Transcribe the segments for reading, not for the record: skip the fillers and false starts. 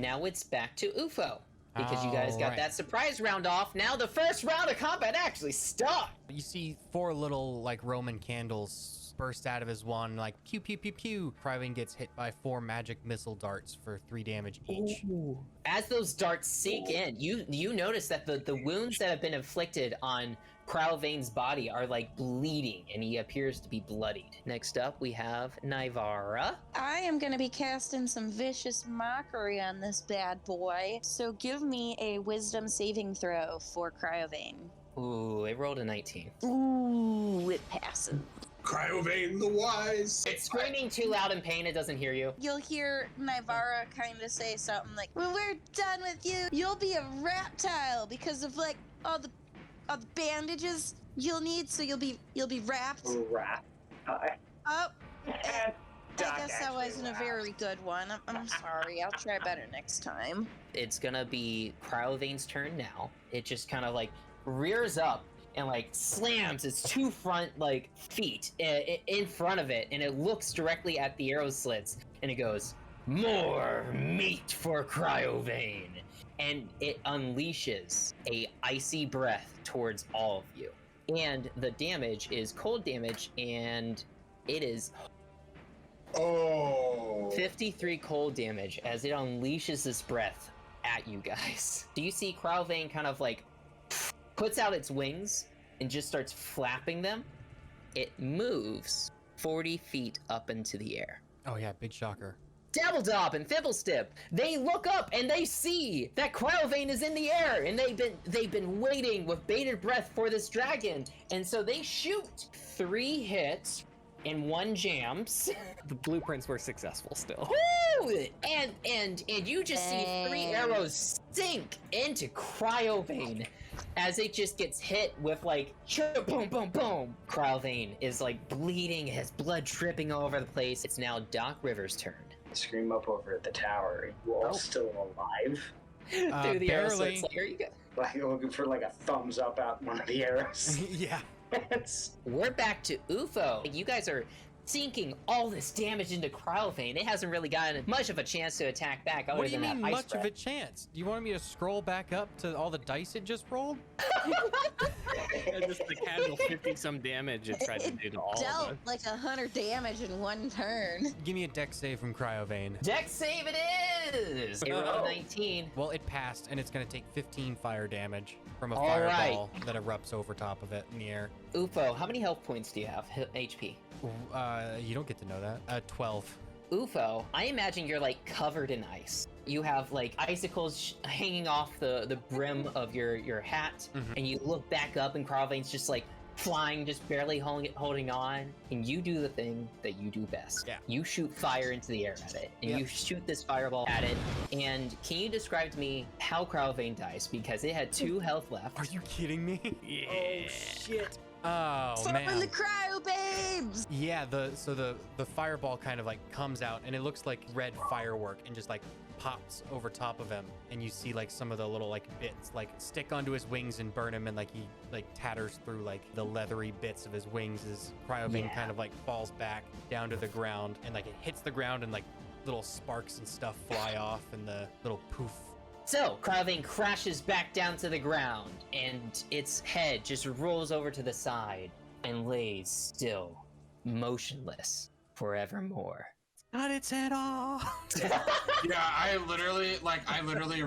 now it's back to UFO. Because you guys got that surprise round off. Now the first round of combat actually starts. You see 4 little like Roman candles burst out of his wand, like pew pew pew pew. Cryovain gets hit by 4 magic missile darts for 3 damage each. Ooh. As those darts sink in, you notice that the wounds that have been inflicted on Cryovain's body are like bleeding, and he appears to be bloodied. Next up, we have Nivara. I am going to be casting some vicious mockery on this bad boy. So give me a wisdom saving throw for Cryovain. Ooh, it rolled a 19. Ooh, it passes. Cryovain the Wise. It's screaming too loud in pain, it doesn't hear you. You'll hear Nivara kind of say something like, "When we're done with you, you'll be a reptile because of like all the bandages you'll need, so you'll be wrapped." Wrap. Oh, I guess that wasn't a very good one. I'm sorry. I'll try better next time. It's gonna be Cryovain's turn now. It just kind of like rears up and like slams its 2 front like feet in front of it, and it looks directly at the arrow slits, and it goes, "More meat for Cryovain," and it unleashes a icy breath towards all of you. And the damage is cold damage, and it is 53 cold damage as it unleashes this breath at you guys. Do you see Cryovain kind of like puts out its wings and just starts flapping them? It moves 40 feet up into the air. Oh yeah, big shocker. Dabbledop and Fibblestip, they look up and they see that Cryovain is in the air, and they've been waiting with bated breath for this dragon, and so they shoot 3 hits and 1 jams. The blueprints were successful still. Woo! And you just see 3 arrows sink into Cryovain as it just gets hit with like boom boom boom. Cryovain is like bleeding, has blood dripping all over the place. It's now Doc Rivers' turn. Scream up over at the tower. Are you all still alive? Through the arrow barely. slits, like, here you go. Like looking for like a thumbs up out one of the arrows. Yeah. We're back to UFO. You guys are sinking all this damage into Cryovain. It hasn't really gotten much of a chance to attack back other What do you than mean that ice much breath. of a chance? Do you want me to scroll back up to all the dice it just rolled? Just the casual 50-some damage it tried to do to all of Dealt us. like 100 damage in 1 turn. Give me a dex save from Cryovain. Dex save it is! It rolled a 19. Well, it passed, and it's going to take 15 fire damage from a All fireball that erupts over top of it in the air. UFO, how many health points do you have? HP? You don't get to know that. 12. UFO, I imagine you're like covered in ice. You have like icicles hanging off the brim of your hat, and you look back up and Cryovain's just like flying, just barely holding on, and you do the thing that you do best. Yeah. You shoot fire into the air at it, and you shoot this fireball at it, and can you describe to me how Cryovain dies? Because it had 2 health left. Are you kidding me? Yeah. Oh, shit. Oh, Summon man. the cryo babes! Yeah, the fireball kind of like comes out, and it looks like red firework and just like pops over top of him, and you see like some of the little like bits like stick onto his wings and burn him, and like he like tatters through like the leathery bits of his wings as Cryovain kind of like falls back down to the ground, and like it hits the ground, and like little sparks and stuff fly off, and the little poof. So, Cryovain crashes back down to the ground, and its head just rolls over to the side and lays still, motionless, forevermore. Got its head off. Yeah, I literally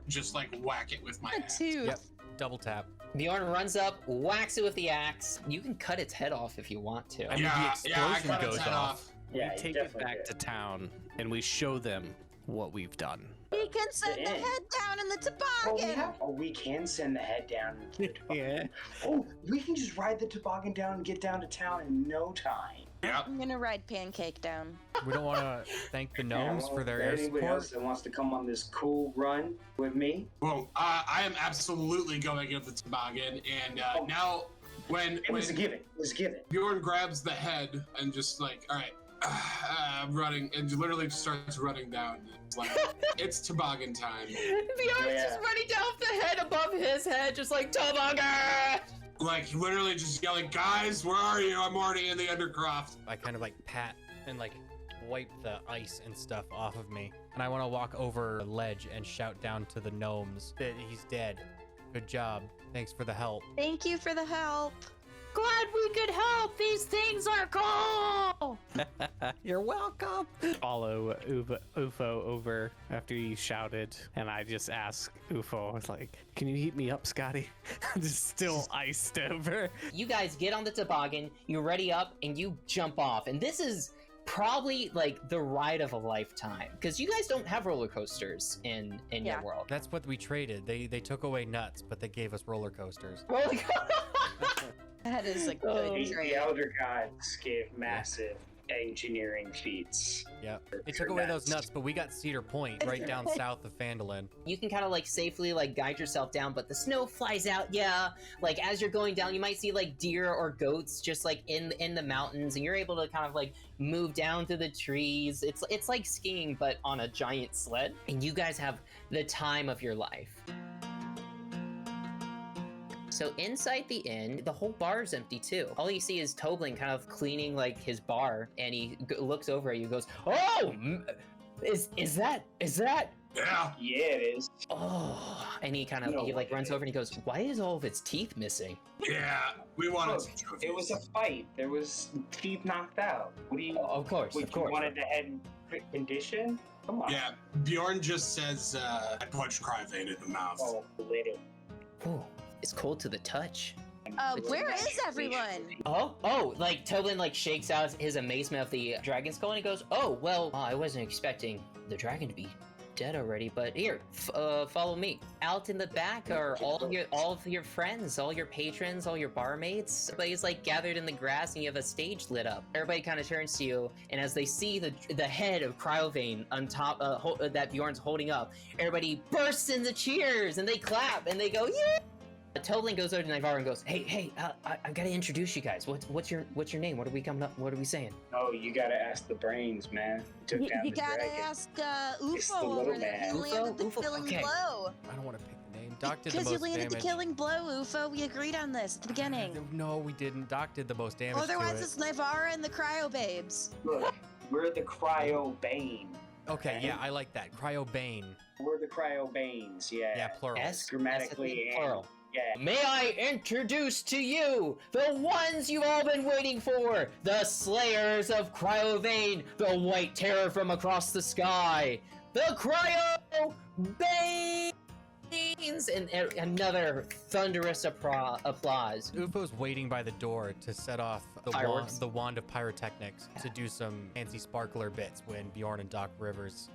just like whack it with my axe. Tooth. Yep, double tap. Bjorn runs up, whacks it with the axe. You can cut its head off if you want to. I mean, the I explosion cut its goes head off. Yeah, We take it back to town and we show them what we've done. We can send the Yeah. head down in the Oh, toboggan! we can send the head down. Into the toboggan. Yeah. Oh, we can just ride the toboggan down and get down to town in no time. Yep. I'm gonna ride Pancake down. We don't want to thank the gnomes Yeah, well, for their air anybody support. else that wants to come on this cool run with me? Well, I am absolutely going at the toboggan, and now when It was a given. It was a given. Bjorn grabs the head and just like, all right, I'm running, and literally just starts running down. It's like, it's toboggan time. Bjorn's just running down with the head above his head, just like, toboggan! Like, literally just yelling, guys, where are you? I'm already in the Undercroft. I kind of like pat and like wipe the ice and stuff off of me. And I want to walk over a ledge and shout down to the gnomes that he's dead. Good job. Thanks for the help. Thank you for the help. Glad we could help. These things are cool. You're welcome. Follow UFO over after you shouted, and I just ask UFO, I was like, can you heat me up, Scotty? I'm just still iced over. You guys get on the toboggan, you ready up, and you jump off. And this is probably like the ride of a lifetime, because you guys don't have roller coasters in your world. That's what we traded. They took away nuts, but they gave us roller coasters. Roller That is a good The trade. Elder Gods gave massive engineering feats. Yeah. They took away those nuts, but we got Cedar Point right down south of Phandalin. You can kind of like safely like guide yourself down, but the snow flies out. Yeah, like as you're going down, you might see like deer or goats just like in the mountains, and you're able to kind of like move down through the trees. It's like skiing, but on a giant sled, and you guys have the time of your life. So inside the inn, the whole bar is empty too. All you see is Toblin kind of cleaning like his bar, and he looks over at you and goes, "Oh, is that?" Yeah. Yeah, it is. Oh, and he kind of No he like way. runs over and he goes, "Why is all of its teeth missing?" Yeah. We wanted Look, some trophies. it was a fight. There was teeth knocked out. What do you? Of course, What, of course. You wanted to head in quick condition? Come on. Yeah. Bjorn just says, I punched Cryvane in the mouth. Oh, little. Ooh, it's cold to the touch. Where is everyone? Oh, like Toblin like shakes out his amazement of the dragon skull, and he goes, "Oh, well, I wasn't expecting the dragon to be dead already, but here, follow me." Out in the back are all of your friends, all your patrons, all your barmaids. Everybody's like gathered in the grass, and you have a stage lit up. Everybody kind of turns to you, and as they see the head of Cryovane on top that Bjorn's holding up, everybody bursts into cheers, and they clap, and they go, "Yeah!" Toblin goes over to Navarro and goes, "Hey, I gotta introduce you guys. What's your name? What are we coming up? What are we saying?" Oh, you gotta ask the brains, man. Took down You the gotta dragon. ask It's the UFO little over there. man. You landed the UFO? killing Okay. blow. I don't want to pick the name. Doc did the Because you most landed damage. the killing blow, UFO. We agreed on this at the beginning. No, we didn't. Doc did the most damage Otherwise, to it. it's Nivara and the Cryo Babes. Look, we're the Cryo Bane. Okay, yeah, I like that. Cryobane. We're the Cryo Banes, yeah. Yeah, plural. Yes, Grammatically and plural. yeah. May I introduce to you the ones you've all been waiting for, the Slayers of Cryovane, the White Terror from across the sky, the Cryo Banes, and another thunderous applause. UFO's waiting by the door to set off Fireworks. the wand of pyrotechnics to do some fancy sparkler bits when Bjorn and Doc Rivers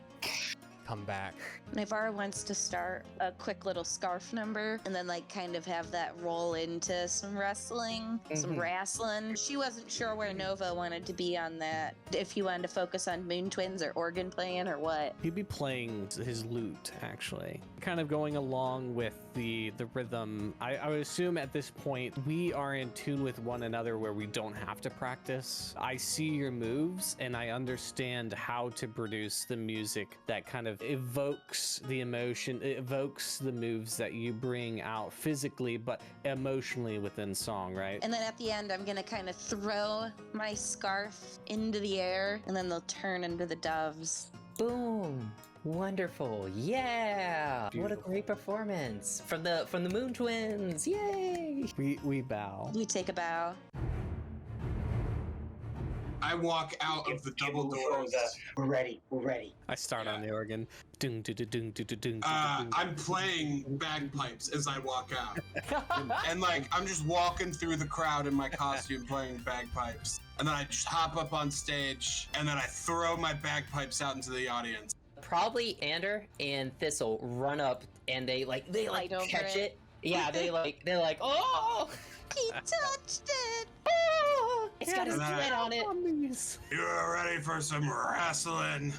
come back. Nivara wants to start a quick little scarf number and then like kind of have that roll into some wrestling, some Mhm. wrestling. She wasn't sure where Nova wanted to be on that. If he wanted to focus on Moon Twins or organ playing or what. He'd be playing his lute, actually. Kind of going along with the rhythm. I would assume at this point we are in tune with one another where we don't have to practice. I see your moves and I understand how to produce the music that kind of evokes the emotion, it evokes the moves that you bring out physically but emotionally within song, right? And then at the end, I'm gonna kind of throw my scarf into the air and then they'll turn into the doves. Boom! Wonderful! Yeah! What a Beautiful. great performance from the Moon Twins! Yay! We bow. We take a bow. I walk out of the double doors. We're ready. We're ready. I start on the organ. Dung, dung, dung, dung, dung, dung, dung. I'm playing bagpipes as I walk out. And like, I'm just walking through the crowd in my costume playing bagpipes. And then I just hop up on stage and then I throw my bagpipes out into the audience. Probably Ander and Thistle run up and they Fight over catch it. it. Yeah, they're like, "Oh! He touched it! Oh! It's got his Yeah. head on it!" You're ready for some wrestling.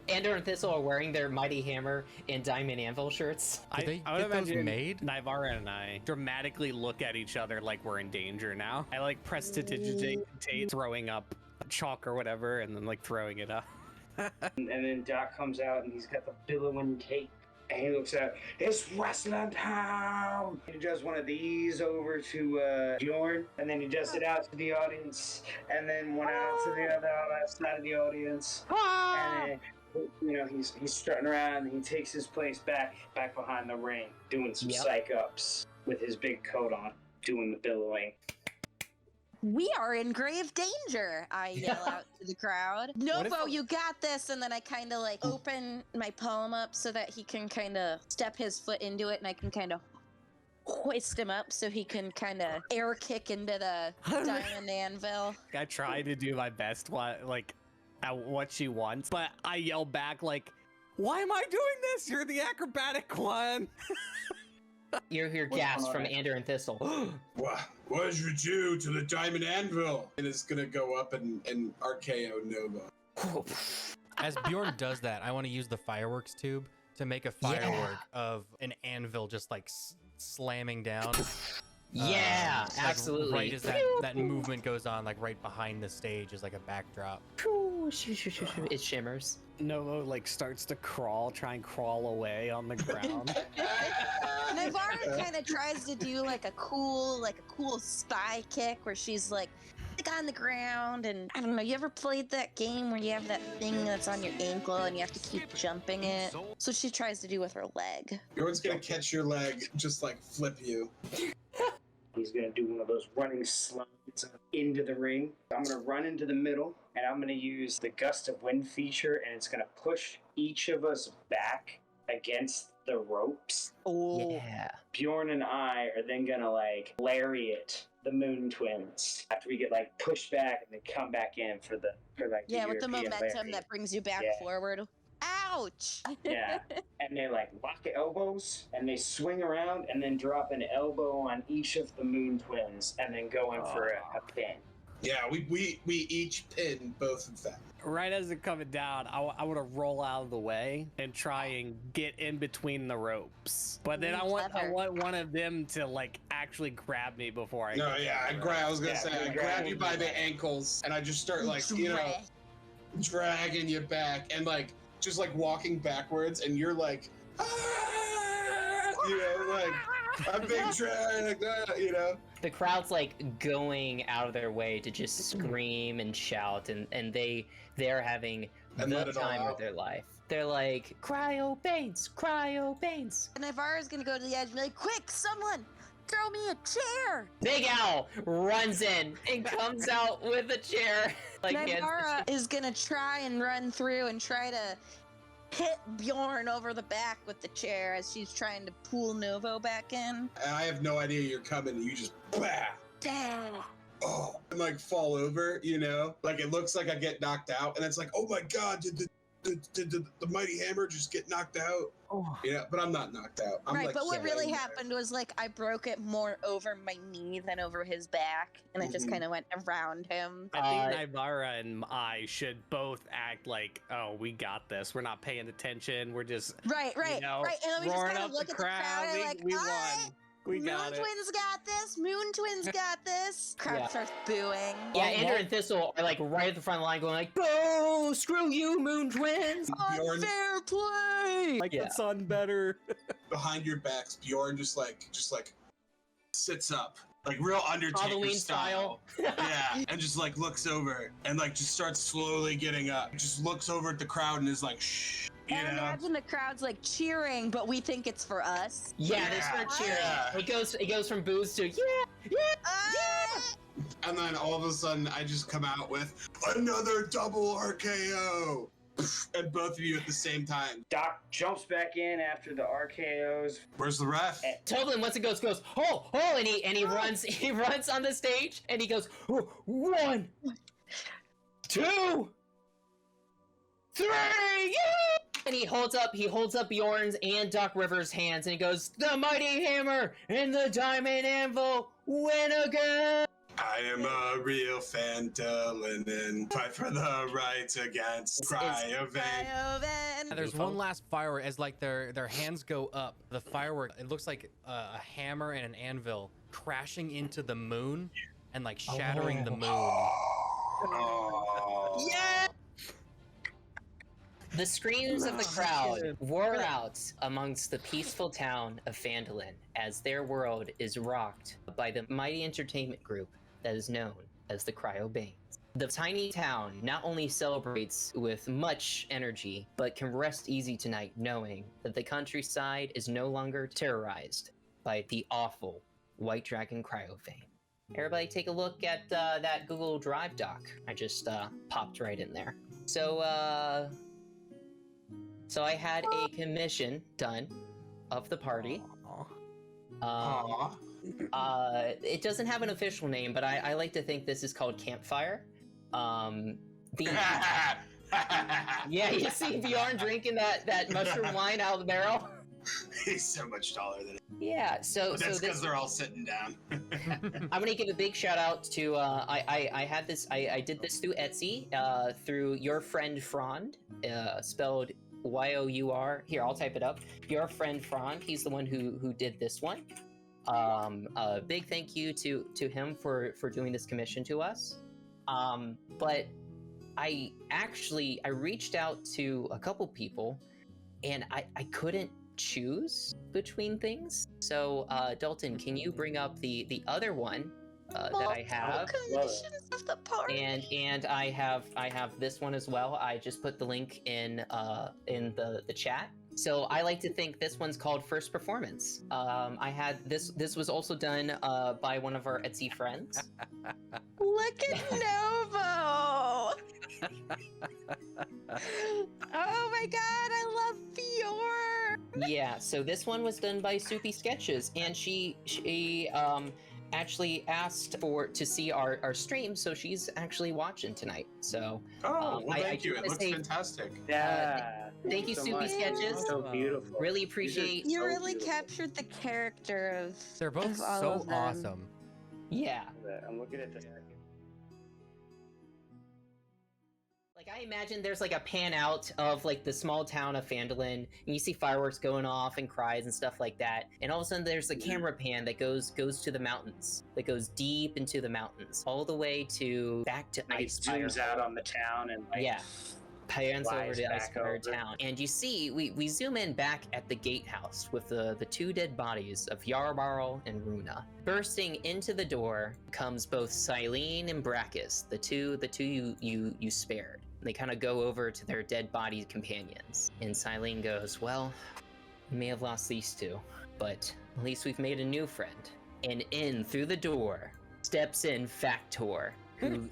Ander and Thistle are wearing their Mighty Hammer and Diamond Anvil shirts. Did they I would get those imagine made? Nivara and I dramatically look at each other like we're in danger now. I like press to digitate, throwing up chalk or whatever, and then like throwing it up. And then Doc comes out and he's got the billowing cape. And he looks out, it's wrestling time! He does one of these over to Bjorn, and then he does it out to the audience, and then one out to the other side of the audience. And then, he's strutting around, and he takes his place back behind the ring, doing some psych ups with his big coat on, doing the billowing. We are in grave danger, I yell out to the crowd. Novo, you got this! And then I kind of like open my palm up so that he can kind of step his foot into it and I can kind of hoist him up so he can kind of air kick into the diamond anvil. I try to do my best, at what she wants, but I yell back like, why am I doing this? You're the acrobatic one. You hear gasps from Ander and Thistle. What did you do to the diamond anvil? And it's gonna go up and RKO Nova. As Bjorn does that, I want to use the fireworks tube to make a firework of an anvil just like slamming down. Yeah, like, absolutely. Right as that movement goes on, like right behind the stage is like a backdrop. It shimmers. Novo like starts to try and crawl away on the ground. Navarra kind of tries to do like a cool spy kick where she's like on the ground, and I don't know, you ever played that game where you have that thing that's on your ankle and you have to keep jumping it? So she tries to do with her leg. Bjorn's gonna catch your leg, just like flip you. He's gonna do one of those running slides into the ring. I'm gonna run into the middle, and I'm gonna use the gust of wind feature, and it's gonna push each of us back against the ropes. Oh, Yeah. Bjorn and I are then gonna like lariat the Moon Twins after we get like pushed back and then come back in for the with the European momentum lariat. that brings you back forward. Ouch! Yeah, and they like lock elbows and they swing around and then drop an elbow on each of the Moon Twins and then go in for a pin. Yeah, we each pin both of them. Right as they're coming down, I want to roll out of the way and try and get in between the ropes. But then I want one of them to like actually grab me before I. No, yeah, I was gonna say I grab you by the ankles and I just start like dragging you back and like just like walking backwards and you're like, like I'm being dragged, The crowd's like going out of their way to just scream and shout, and they're having the time of their life. They're like, cryo Banes! And Navarra's gonna go to the edge and be like, quick, someone, throw me a chair! Big Owl runs in and comes out with a chair. Navarra is gonna try and run through and try to hit Bjorn over the back with the chair as she's trying to pull Novo back in. And I have no idea you're coming and you just Damn. and like fall over, like it looks like I get knocked out and it's like, oh my god, did the mighty hammer just get knocked out? But I'm not knocked out. I'm but what really happened was like I broke it more over my knee than over his back, and it just kind of went around him. I think Navarra and I should both act like, oh, we got this. We're not paying attention. We're just right. And then we just kind of look at the crowd and like, we won. We got Moon Twins got this. Moon Twins got this. Crowd starts booing. Yeah, Ander and Thistle are like right at the front of the line going like, "Boo! Screw you, Moon Twins! Unfair play!" Like the sun better. Behind your backs, Bjorn just like sits up, like real Undertaker Halloween style. Yeah, and just like looks over and like just starts slowly getting up. Just looks over at the crowd and is like, shh. And imagine the crowd's like cheering, but we think it's for us. Yeah, they start cheering. It goes from boos to And then all of a sudden, I just come out with another double RKO, and both of you at the same time. Doc jumps back in after the RKOs. Where's the ref? Toblin, once it goes, and he runs on the stage, and he goes, 1, 2, 3, yeah! And he holds up Bjorn's and Doc Rivers' hands, and he goes, the mighty hammer and the diamond anvil win again! I am a real Fantolin. Fight for the rights against Cryovan. There's one last firework as like their hands go up. The firework, it looks like a hammer and an anvil crashing into the moon and like shattering the moon. Yeah! The screams of the crowd roar out amongst the peaceful town of Phandalin as their world is rocked by the mighty entertainment group that is known as the Cryobanes. The tiny town not only celebrates with much energy, but can rest easy tonight knowing that the countryside is no longer terrorized by the awful White Dragon Cryovane. Everybody take a look at that Google Drive doc. I just popped right in there. So I had a commission done of the party. It doesn't have an official name, but I like to think this is called Campfire. Yeah, you see Bjorn drinking that mushroom wine out of the barrel? He's so much taller than it. Yeah, so But that's so because this, they're all sitting down. I'm gonna give a big shout out to I did this through Etsy, through your friend Frond, spelled Y-O-U-R. Here, I'll type it up. Your friend Frond, he's the one who did this one. A big thank you to him for doing this commission to us. But I reached out to a couple people, and I couldn't choose between things. So Dalton, can you bring up the other one that I have? Conditions of the party. And I have this one as well. I just put the link in the chat. So I like to think this one's called First Performance. I had this was also done by one of our Etsy friends. Look at Novo! Oh my god, I love Bjorn! Yeah, so this one was done by Soupy Sketches, and she actually asked to see our stream, so she's actually watching tonight. So Thank you. It looks fantastic. Yeah. thank you, so Soupy much. Sketches. So beautiful. Really appreciate. You So really beautiful. captured the character of. They're both of all so of them. awesome. Yeah. I'm looking at this. Like, I imagine there's like a pan out of like the small town of Phandalin, and you see fireworks going off and cries and stuff like that. And all of a sudden there's a camera pan that goes to the mountains, that goes deep into the mountains, all the way to back to Like it Icefire. zooms out on the town and like Yeah. Pans over flies to back Icefire over. town. And you see, we zoom in back at the gatehouse with the two dead bodies of Yarbarl and Runa. Bursting into the door comes both Silene and Brachus, the two you spared. They kind of go over to their dead body companions. And Silene goes, well, we may have lost these two, but at least we've made a new friend. And in through the door steps in Factor, who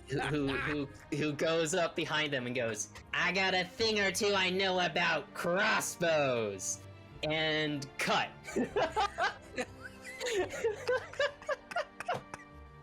goes up behind them and goes, I got a thing or two I know about crossbows. And cut.